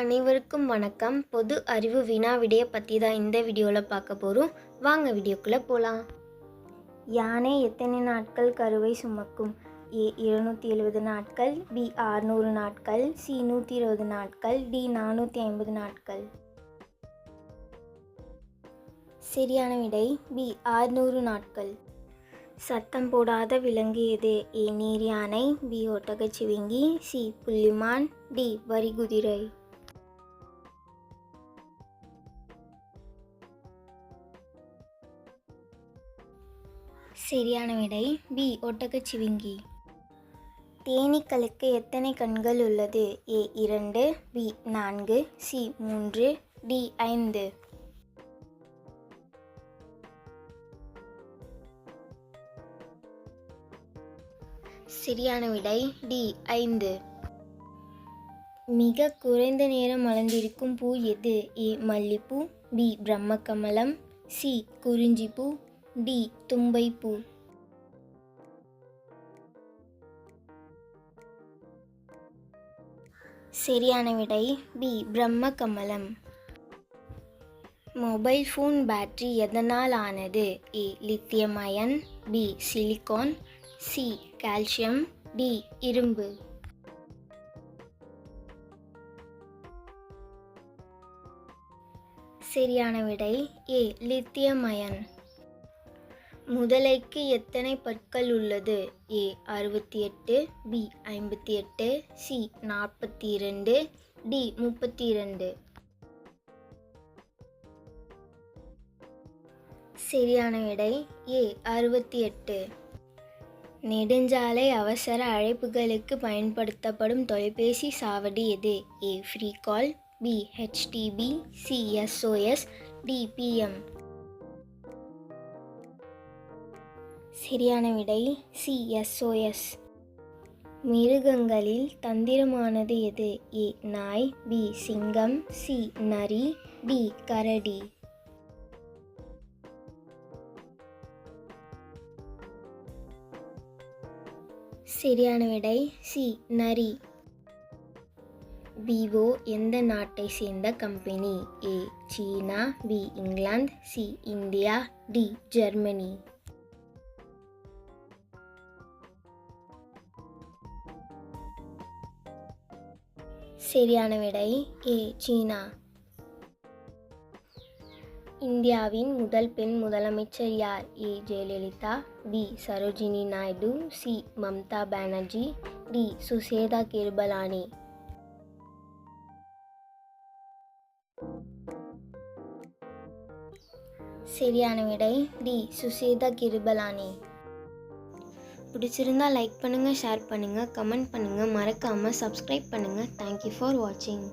அனைவருக்கும் வணக்கம். பொது அறிவு வினா விடைய பற்றி தான் இந்த வீடியோவில் பார்க்க போகிறோம். வாங்க வீடியோக்குள்ளே போகலாம். யானை எத்தனை நாட்கள் கருவை சுமக்கும்? ஏ 270 நாட்கள், பி 600 நாட்கள், சி 120 நாட்கள், டி 450 நாட்கள். சரியான விடை பி 600 நாட்கள். சத்தம் போடாத விலங்கு எது? ஏ நீர் யானை, பி ஒட்டகச்சிவிங்கி, சி புள்ளிமான், டி வரிகுதிரை. சரியான விடை பி ஒட்டகச்சிவிங்கி. தேனீக்களுக்கு எத்தனை கண்கள் உள்ளது? ஏ 2, பி 4, சி 3, டி 5. சரியான விடை டி 5. மிக குறைந்த நேரம் மலர்ந்திருக்கும் பூ எது? ஏ மல்லிப்பூ, பி பிரம்மகமலம், சி குறிஞ்சிப்பூ, டி தும்பைப்பூ. சரியான விடை பி பிரம்மகமலம். மொபைல் ஃபோன் பேட்டரி எதனால் ஆனது? A lithium ion, B silicon, C calcium, D இரும்பு. சரியான விடை ஏ லித்தியம் அயன். முதலைக்கு எத்தனை பற்கள் உள்ளது? ஏ 68, பி 58, சி 42, டி 32. சரியான விடை ஏ 68. நெடுஞ்சாலை அவசர அழைப்புகளுக்கு பயன்படுத்தப்படும் தொலைபேசி சாவடி எது? A free call, B HDP, C SOS, D PM. சரியான விடை சி எஸ்ஓஎஸ். மிருகங்களில் தந்திரமானது எது? ஏ நாய், பி சிங்கம், சி நரி, டி கரடி. சரியான விடை சி நரி. விவோ எந்த நாட்டை சேர்ந்த கம்பெனி? ஏ சீனா, பி இங்கிலாந்து, சி இந்தியா, டி ஜெர்மனி. சரியான விடை ஏ சீனா. இந்தியாவின் முதல் பெண் முதலமைச்சர் யார்? A Jayalalithaa, B Sarojini Naidu, C Mamata Banerjee, D Sucheta Kripalani. சரியான விடை டி சுசேதா கிருபலானி. பிடிச்சிருந்தா லைக் பண்ணுங்கள், ஷேர் பண்ணுங்கள், கமெண்ட் பண்ணுங்கள், மறக்காமல் சப்ஸ்கிரைப் பண்ணுங்கள். தேங்க்யூ ஃபார் வாட்சிங்.